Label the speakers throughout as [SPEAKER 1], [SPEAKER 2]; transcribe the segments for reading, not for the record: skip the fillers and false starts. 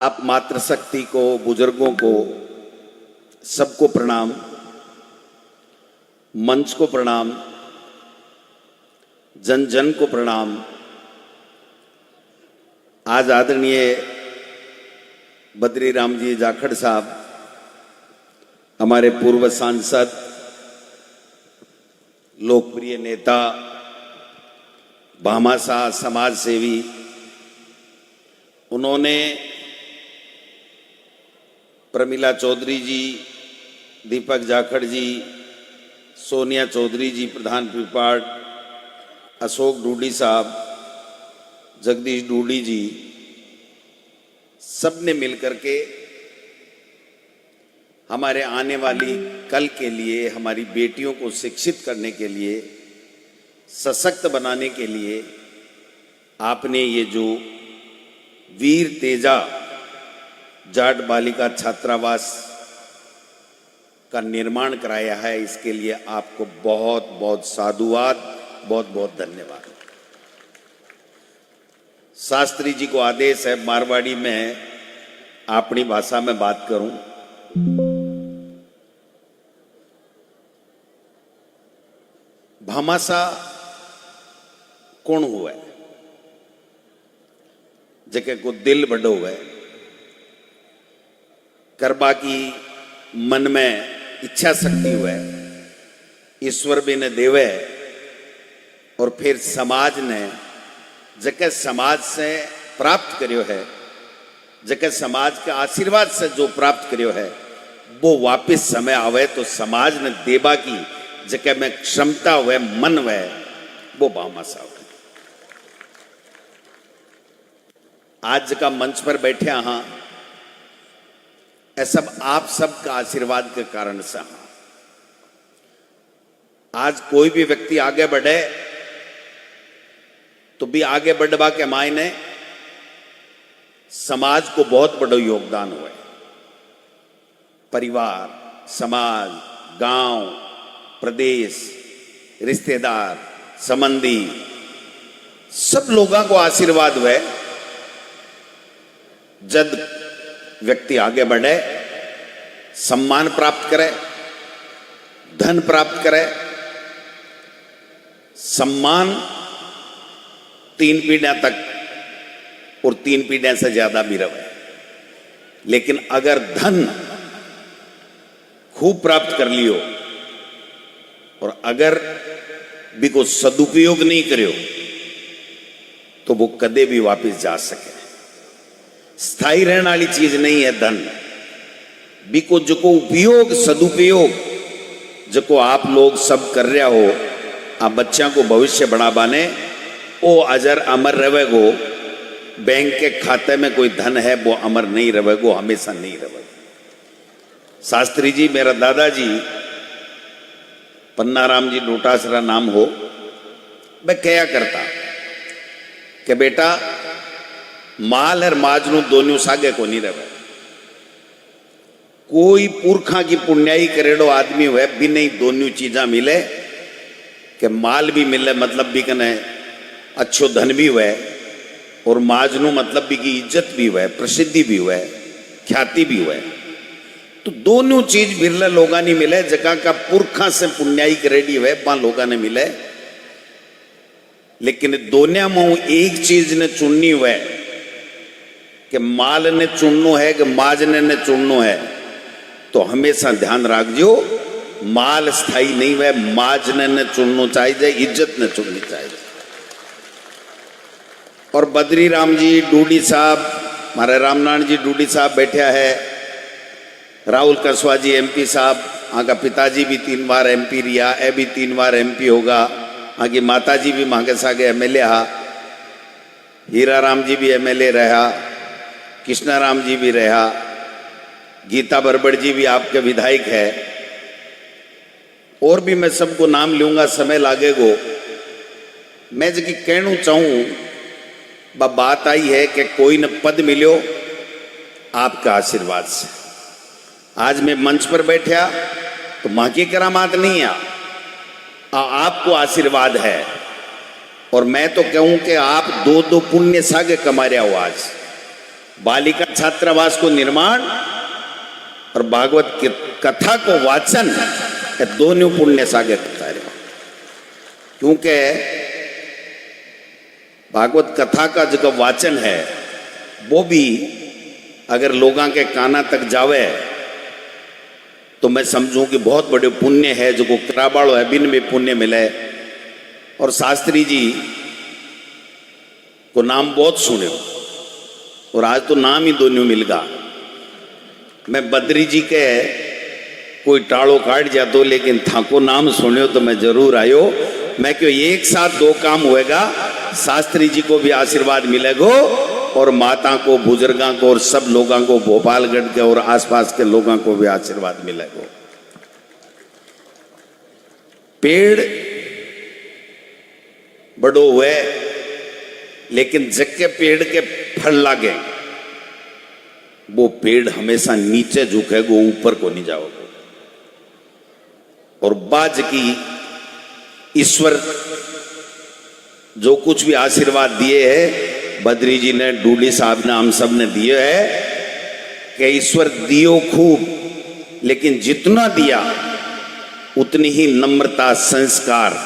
[SPEAKER 1] आप मातृशक्ति को, बुजुर्गों को, सबको प्रणाम, मंच को प्रणाम, जन जन को प्रणाम। आज आदरणीय बद्री राम जी जाखड़ साहब, हमारे पूर्व सांसद, लोकप्रिय नेता, भामाशाह समाज सेवी, उन्होंने प्रमिला चौधरी जी, दीपक जाखड़ जी, सोनिया चौधरी जी प्रधान पिपाड़, अशोक डूडी साहब, जगदीश डूडी जी, सब ने मिलकर के हमारे आने वाली कल के लिए, हमारी बेटियों को शिक्षित करने के लिए, सशक्त बनाने के लिए आपने ये जो वीर तेजा जाट बालिका छात्रावास का निर्माण कराया है, इसके लिए आपको बहुत बहुत साधुवाद, बहुत बहुत धन्यवाद। शास्त्री जी को आदेश है मारवाड़ी में अपनी भाषा में बात करूं। भामाशाह कौन हुआ है? जगह को दिल बड़ो हुआ है, करबा की मन में इच्छा शक्ति हुआ है, ईश्वर भी ने देवे, और फिर समाज ने जगह समाज से प्राप्त करियो है, जगह समाज के आशीर्वाद से जो प्राप्त करियो है, वो वापिस समय आवे तो समाज ने देबा की जगह में क्षमता हुए, मन हुए, वो भामाशाह हुए। आज का मंच पर बैठे हाँ, सब आप सबका आशीर्वाद के कारण से हाँ। आज कोई भी व्यक्ति आगे बढ़े तो भी आगे बढ़वा के मायने समाज को बहुत बड़ा योगदान हुआ है। परिवार, समाज, गांव, प्रदेश, रिश्तेदार, संबंधी, सब लोगों को आशीर्वाद हुआ है। जब व्यक्ति आगे बढ़े, सम्मान प्राप्त करे, धन प्राप्त करे, सम्मान 3 पीढ़ियां तक और 3 पीढ़ियां से ज्यादा भी रहे। लेकिन अगर धन खूब प्राप्त कर लियो और अगर भी को सदुपयोग नहीं करियो तो वो कदे भी वापस जा सके। स्थायी रहने वाली चीज नहीं है धन। बिको जो को उपयोग, सदुपयोग जो आप लोग सब कर रहे हो, आप बच्चों को भविष्य बढ़ाने, वो अजर अमर रहेगो। बैंक के खाते में कोई धन है वो अमर नहीं रहेगो, हमेशा नहीं रहेगो। शास्त्री जी, मेरा दादाजी पन्नाराम जी डोटासरा नाम हो, मैं क्या करता कि बेटा माल और माजनू दोनों सागे को नहीं रहे। कोई पुरखा की पुण्याई करेड़ो आदमी हुए भी नहीं दोनों चीजा मिले, कि माल भी मिले मतलब भी कने अच्छो धन भी हुए, और माजनू मतलब भी की इज्जत भी हुए, प्रसिद्धि भी हुए, ख्याति भी हुए। तो दोनों चीज बिरले लोगा नहीं मिले। जगह का पुरखा से पुण्याई करेड़ी हुए वहां लोगा ने मिले। लेकिन दोनों में एक चीज ने चुननी हुए कि माल ने चुननो है कि माजने ने चुननो है, तो हमेशा ध्यान रखजो, माल स्थायी नहीं हुए, माजने ने चुननो चाहिए, इज्जत ने चुननी चाहिए। और बद्री राम जी डूडी साहब, हमारे रामनारायण जी डूडी साहब बैठा है, राहुल कसवा जी MP साहब, आगे पिताजी भी 3 बार MP रिया, ए भी 3 बार MP होगा, आगे माता जी भी मांगे सागे MLA हा, हीरा राम जी भी MLA रहा, कृष्णा राम जी भी रहा, गीता बरबड़ जी भी आपके विधायक है, और भी मैं सबको नाम लूंगा, समय लागेगो। मैं जो कहना चाहूं, बात आई है कि कोई न पद मिलो आपका आशीर्वाद से। आज मैं मंच पर बैठा तो मां की करामात नहीं है, आपको आशीर्वाद है। और मैं तो कहूं कि आप 2-2 पुण्य सागे कमा रहे हो। आज बालिका छात्रावास को निर्माण और भागवत की कथा को वाचन, ये दोनों पुण्य सागर करता है। क्योंकि भागवत कथा का जो वाचन है वो भी अगर लोगों के काना तक जावे तो मैं समझूं कि बहुत बड़े पुण्य है, जो को कराबाड़ो है बिन में पुण्य मिले। और शास्त्री जी को नाम बहुत सुने और आज तो नाम ही दोनों मिलगा। मैं बद्री जी के कोई टाड़ो काट जातो, लेकिन थाको नाम सुने तो मैं जरूर आयो। मैं क्यों एक साथ दो काम होएगा, शास्त्री जी को भी आशीर्वाद मिलेगा और माता को, बुजुर्गों को और सब लोगों को, भोपालगढ़ के और आसपास के लोगों को भी आशीर्वाद मिलेगा। पेड़ बड़ो हुए लेकिन जग पेड़ के फल लागे, वो पेड़ हमेशा नीचे झुकेगा, ऊपर को नहीं जाओगे। और बाज की ईश्वर जो कुछ भी आशीर्वाद दिए है, बद्री जी ने, डूडी साहब ने, हम सब ने दिए है कि ईश्वर दियो खूब, लेकिन जितना दिया उतनी ही नम्रता, संस्कार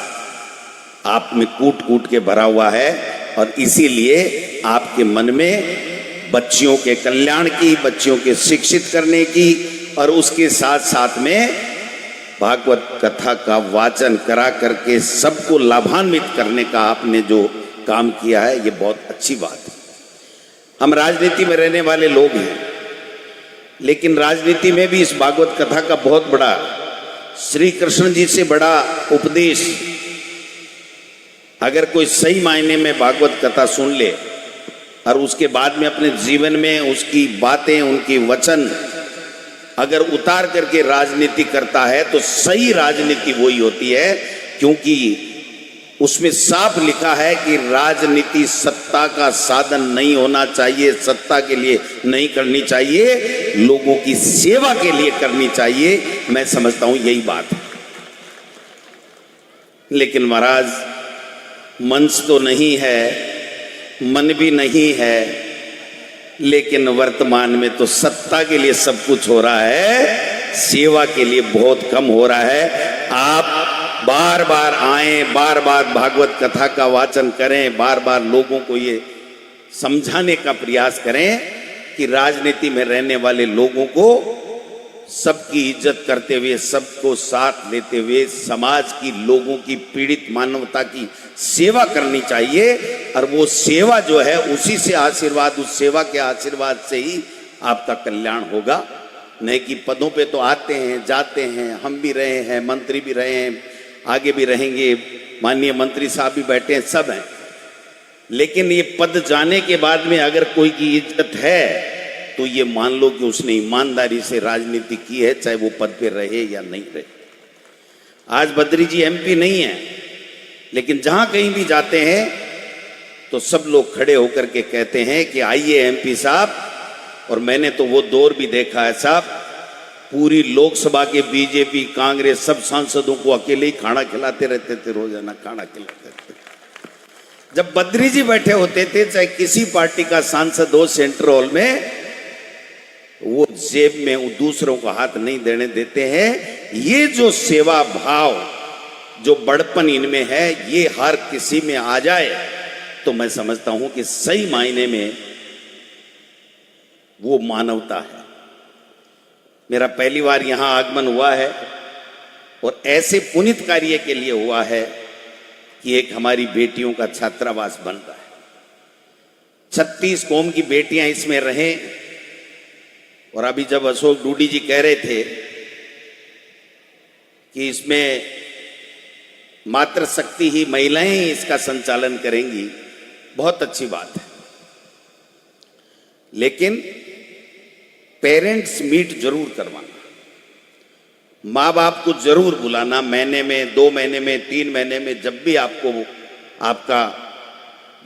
[SPEAKER 1] आप में कूट कूट के भरा हुआ है। और इसीलिए आपके मन में बच्चियों के कल्याण की, बच्चियों के शिक्षित करने की और उसके साथ साथ में भागवत कथा का वाचन करा करके सबको लाभान्वित करने का आपने जो काम किया है, ये बहुत अच्छी बात है। हम राजनीति में रहने वाले लोग हैं, लेकिन राजनीति में भी इस भागवत कथा का बहुत बड़ा, श्री कृष्ण जी से बड़ा उपदेश अगर कोई सही मायने में भागवत कथा सुन ले और उसके बाद में अपने जीवन में उसकी बातें, उनकी वचन अगर उतार करके राजनीति करता है तो सही राजनीति वही होती है। क्योंकि उसमें साफ लिखा है कि राजनीति सत्ता का साधन नहीं होना चाहिए, सत्ता के लिए नहीं करनी चाहिए, लोगों की सेवा के लिए करनी चाहिए। मैं समझता हूं यही बात है। लेकिन महाराज, मंच तो नहीं है, मन भी नहीं है, लेकिन वर्तमान में तो सत्ता के लिए सब कुछ हो रहा है, सेवा के लिए बहुत कम हो रहा है। आप बार बार आए, बार बार भागवत कथा का वाचन करें, बार बार लोगों को ये समझाने का प्रयास करें कि राजनीति में रहने वाले लोगों को सबकी इज्जत करते हुए, सबको साथ लेते हुए समाज की, लोगों की, पीड़ित मानवता की सेवा करनी चाहिए। और वो सेवा जो है उसी से आशीर्वाद, उस सेवा के आशीर्वाद से ही आपका कल्याण होगा। नहीं कि पदों पे तो आते हैं, जाते हैं, हम भी रहे हैं, मंत्री भी रहे हैं, आगे भी रहेंगे, माननीय मंत्री साहब भी बैठे हैं, सब हैं। लेकिन ये पद जाने के बाद में अगर कोई की इज्जत है तो ये मान लो कि उसने ईमानदारी से राजनीति की है, चाहे वो पद पे रहे या नहीं रहे। आज बद्री जी एमपी नहीं है, लेकिन जहां कहीं भी जाते हैं तो सब लोग खड़े होकर के कहते हैं कि आइए एमपी साहब। और मैंने तो वो दौर भी देखा है साहब, पूरी लोकसभा के बीजेपी, कांग्रेस, सब सांसदों को अकेले ही खाना खिलाते रहते थे, रोजाना खाना खिलाते थे। जब बद्री जी बैठे होते थे, चाहे किसी पार्टी का सांसद हो सेंट्रल हॉल में, वो जेब में दूसरों को हाथ नहीं देने देते हैं। ये जो सेवा भाव, जो बड़पन इनमें है, ये हर किसी में आ जाए तो मैं समझता हूं कि सही मायने में वो मानवता है। मेरा पहली बार यहां आगमन हुआ है और ऐसे पुनीत कार्य के लिए हुआ है कि एक हमारी बेटियों का छात्रावास बन रहा है। 36 कौम की बेटियां इसमें रहें। और अभी जब अशोक डूडी जी कह रहे थे कि इसमें मातृशक्ति ही, महिलाएं ही इसका संचालन करेंगी, बहुत अच्छी बात है। लेकिन पेरेंट्स मीट जरूर करवाना, माँ बाप को जरूर बुलाना, महीने में, 2 महीने में, 3 महीने में, जब भी आपको आपका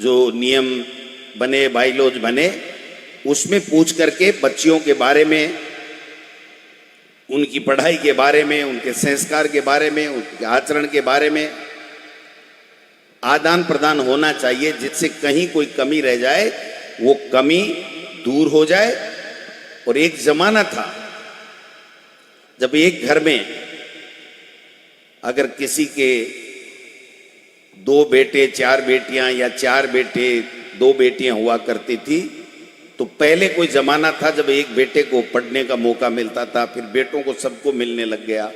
[SPEAKER 1] जो नियम बने, बाइलॉज बने, उसमें पूछ करके बच्चियों के बारे में, उनकी पढ़ाई के बारे में, उनके संस्कार के बारे में, उनके आचरण के बारे में आदान प्रदान होना चाहिए, जिससे कहीं कोई कमी रह जाए वो कमी दूर हो जाए। और एक जमाना था जब एक घर में अगर किसी के 2 बेटे 4 बेटियां या 4 बेटे 2 बेटियां हुआ करती थी, तो पहले कोई जमाना था जब एक बेटे को पढ़ने का मौका मिलता था, फिर बेटों को सबको मिलने लग गया,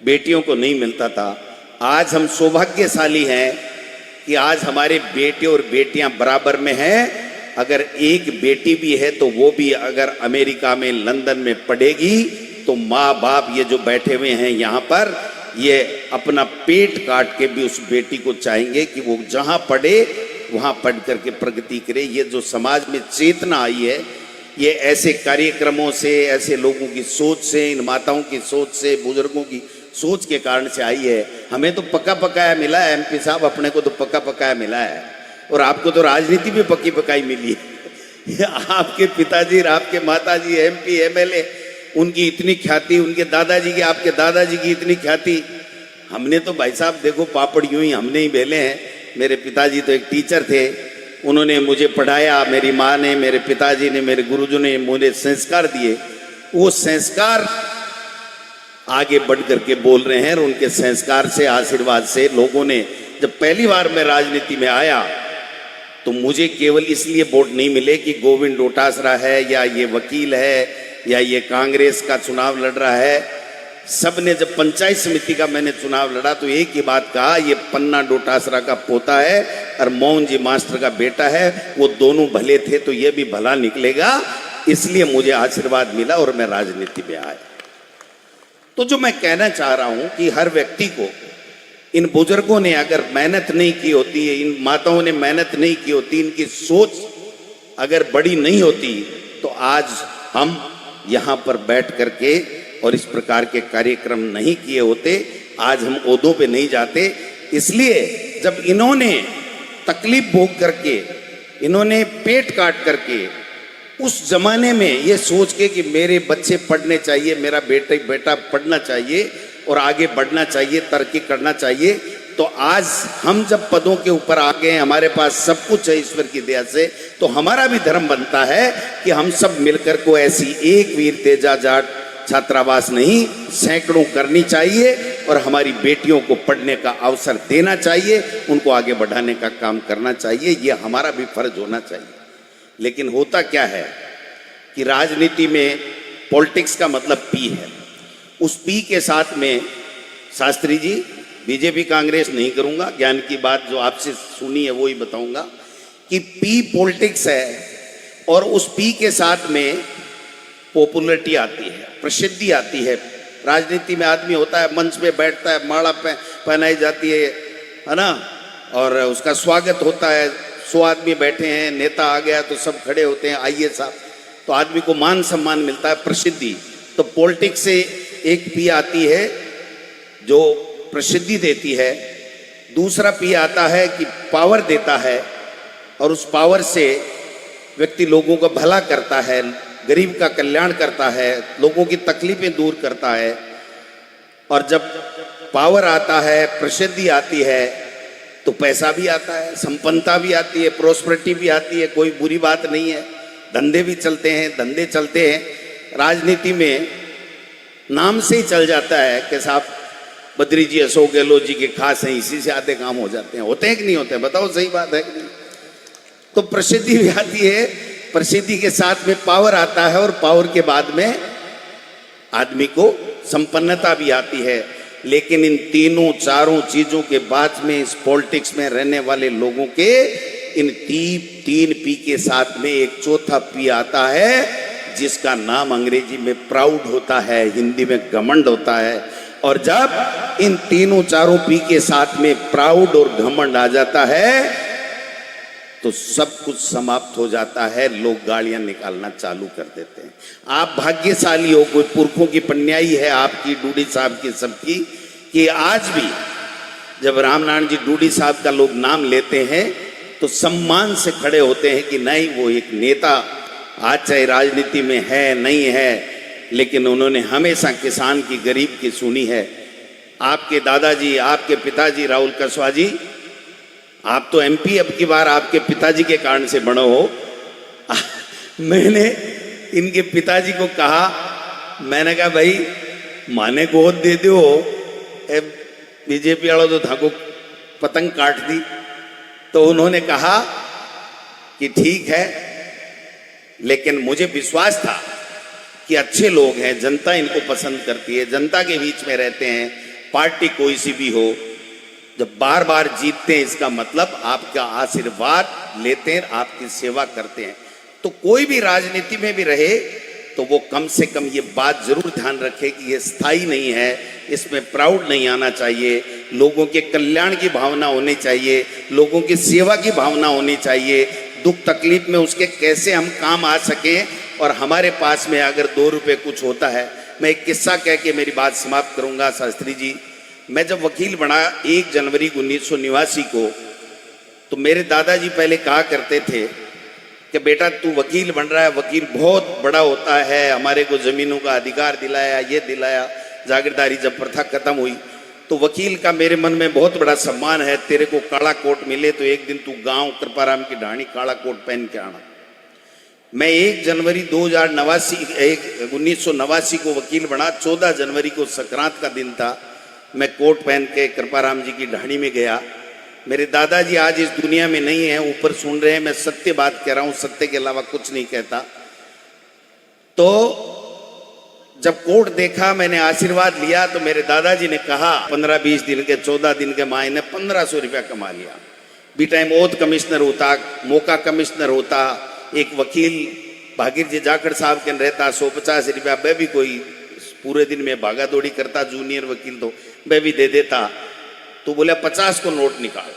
[SPEAKER 1] बेटियों को नहीं मिलता था। आज हम सौभाग्यशाली हैं कि आज हमारे बेटे और बेटियां बराबर में हैं। अगर एक बेटी भी है तो वो भी अगर अमेरिका में लंदन में पढ़ेगी तो माँ बाप ये जो बैठे हुए हैं यहाँ पर, ये अपना पेट काट के भी उस बेटी को चाहेंगे कि वो जहाँ पढ़े वहाँ पढ़ करके प्रगति करे। ये जो समाज में चेतना आई है, ये ऐसे कार्यक्रमों से, ऐसे लोगों की सोच से, इन माताओं की सोच से, बुजुर्गों की सोच के कारण से आई है। हमें तो पका पकाया मिला है एमपी साहब, अपने को तो पका पकाया मिला है, और आपको तो राजनीति भी पक्की पकाई मिली है। आपके पिताजी और आपके माताजी एमपी एमएलए, उनकी इतनी ख्याति, उनके दादाजी की, आपके दादाजी की इतनी ख्याति। हमने तो भाई साहब देखो पापड़ यूं ही हमने ही बेले हैं। मेरे पिताजी तो एक टीचर थे, उन्होंने मुझे पढ़ाया, मेरी माँ ने, मेरे पिताजी ने, मेरे गुरुजों ने मुझे संस्कार दिए। वो संस्कार आगे बढ़ करके बोल रहे हैं, और उनके संस्कार से, आशीर्वाद से लोगों ने, जब पहली बार मैं राजनीति में आया तो मुझे केवल इसलिए वोट नहीं मिले कि गोविंद डोटासरा है या ये वकील है या ये कांग्रेस का चुनाव लड़ रहा है। सब ने जब पंचायत समिति का मैंने चुनाव लड़ा तो एक ही बात कहा, ये पन्ना डोटासरा का पोता है और मोहन जी मास्टर का बेटा है, वो दोनों भले थे तो ये भी भला निकलेगा, इसलिए मुझे आशीर्वाद मिला और मैं राजनीति में आया। तो जो मैं कहना चाह रहा हूं कि हर व्यक्ति को, इन बुजुर्गों ने अगर मेहनत नहीं की होती, इन माताओं ने मेहनत नहीं की होती, इनकी सोच अगर बड़ी नहीं होती, तो आज हम यहाँ पर बैठ करके और इस प्रकार के कार्यक्रम नहीं किए होते, आज हम ओहदों पे नहीं जाते। इसलिए जब इन्होंने तकलीफ भोग करके, इन्होंने पेट काट करके, उस जमाने में ये सोच के कि मेरे बच्चे पढ़ने चाहिए, मेरा बेटा पढ़ना चाहिए और आगे बढ़ना चाहिए, तरक्की करना चाहिए, तो आज हम जब पदों के ऊपर आ गए, हमारे पास सब कुछ है ईश्वर की दया से, तो हमारा भी धर्म बनता है कि हम सब मिलकर को ऐसी एक वीर तेजा जाट छात्रावास नहीं, सैकड़ों करनी चाहिए और हमारी बेटियों को पढ़ने का अवसर देना चाहिए, उनको आगे बढ़ाने का काम करना चाहिए, ये हमारा भी फर्ज होना चाहिए। लेकिन होता क्या है कि राजनीति में पॉलिटिक्स का मतलब पी है, उस पी के साथ में शास्त्री जी, बीजेपी कांग्रेस नहीं करूंगा, ज्ञान की बात जो आपसे सुनी है वो ही बताऊंगा कि पी पॉलिटिक्स है, और उस पी के साथ में पॉपुलरिटी आती है, प्रसिद्धि आती है। राजनीति में आदमी होता है, मंच पे बैठता है, माला पहनाई जाती है ना, और उसका स्वागत होता है, 100 आदमी बैठे हैं, नेता आ गया तो सब खड़े होते हैं, आइए साहब, तो आदमी को मान सम्मान मिलता है, प्रसिद्धि। तो पॉलिटिक्स से एक पी आती है जो प्रसिद्धि देती है, दूसरा पी आता है कि पावर देता है, और उस पावर से व्यक्ति लोगों का भला करता है, गरीब का कल्याण करता है, लोगों की तकलीफें दूर करता है। और जब पावर आता है, प्रसिद्धि आती है, तो पैसा भी आता है, संपन्नता भी आती है, प्रोस्पेरिटी भी आती है, कोई बुरी बात नहीं है, धंधे भी चलते हैं, धंधे चलते हैं। राजनीति में नाम से ही चल जाता है कि साहब बद्री जी, अशोक गहलोत जी के खास हैं, इसी से आधे काम हो जाते हैं। होते हैं कि नहीं होते हैं, बताओ सही बात है कि नहीं? तो प्रसिद्धि भी आती है, प्रसिद्धि के साथ में पावर आता है, और पावर के बाद में आदमी को संपन्नता भी आती है। लेकिन इन तीनों चारों चीजों के बाद में इस पॉलिटिक्स में रहने वाले लोगों के इन तीन पी के साथ में एक चौथा पी आता है, जिसका नाम अंग्रेजी में प्राउड होता है, हिंदी में घमंड होता है। और जब इन तीनों चारों पी के साथ में प्राउड और घमंड आ जाता है तो सब कुछ समाप्त हो जाता है, लोग गालियां निकालना चालू कर देते हैं। आप भाग्यशाली हो, कोई पुरखों की पुण्याई है आपकी, डूडी साहब की, सबकी, कि आज भी जब रामनारायण जी डूडी साहब का लोग नाम लेते हैं तो सम्मान से खड़े होते हैं कि नहीं, वो एक नेता आज चाहे राजनीति में है नहीं है, लेकिन उन्होंने हमेशा किसान की, गरीब की सुनी है। आपके दादाजी, आपके पिताजी राहुल कुशवाहा जी, आप तो एमपी अब की बार आपके पिताजी के कारण से बनो हो, मैंने इनके पिताजी को कहा, मैंने कहा भाई माने गोद दे दो, बीजेपी वालों तो थाको पतंग काट दी। तो उन्होंने कहा कि ठीक है, लेकिन मुझे विश्वास था कि अच्छे लोग हैं, जनता इनको पसंद करती है, जनता के बीच में रहते हैं, पार्टी कोई सी भी हो, जब बार बार जीतते हैं इसका मतलब आपका आशीर्वाद लेते हैं, आपकी सेवा करते हैं। तो कोई भी राजनीति में भी रहे तो वो कम से कम ये बात जरूर ध्यान रखे कि ये स्थायी नहीं है, इसमें प्राउड नहीं आना चाहिए, लोगों के कल्याण की भावना होनी चाहिए, लोगों की सेवा की भावना होनी चाहिए, दुख तकलीफ में उसके कैसे हम काम आ सकें। और हमारे पास में अगर 2 रुपए कुछ होता है, मैं एक किस्सा कह के मेरी बात समाप्त करूंगा। शास्त्री जी, मैं जब वकील बना 1 जनवरी 1989 को, तो मेरे दादाजी पहले कहा करते थे कि बेटा तू वकील बन रहा है, वकील बहुत बड़ा होता है, हमारे को जमीनों का अधिकार दिलाया, ये दिलाया। जागीरदारी जब प्रथा खत्म हुई तो वकील का मेरे मन में बहुत बड़ा सम्मान है, तेरे को काला कोट मिले तो एक दिन तू गांव कृपाराम की ढाणी काला कोट पहन के आना। मैं 1 जनवरी 1989 को वकील बना। 14 जनवरी को संक्रांत का दिन था, मैं कोट पहन के कृपाराम जी की ढाणी में गया। मेरे दादाजी आज इस दुनिया में नहीं है, ऊपर सुन रहे हैं, मैं सत्य बात कह रहा हूं, सत्य के अलावा कुछ नहीं कहता। तो जब कोट देखा, मैंने आशीर्वाद लिया, तो मेरे दादाजी ने कहा 15-20 दिन के 14 दिन के माए ने 1500 रुपया कमा लिया। बी टाइम ओथ कमिश्नर होता, मौका कमिश्नर होता, एक वकील भागीर जी जाखड़ साहब के रहता 150 रुपया, वह भी कोई पूरे दिन में भागा दौड़ी करता, जूनियर वकील तो वह भी दे देता। तो बोला 50 को नोट निकाल।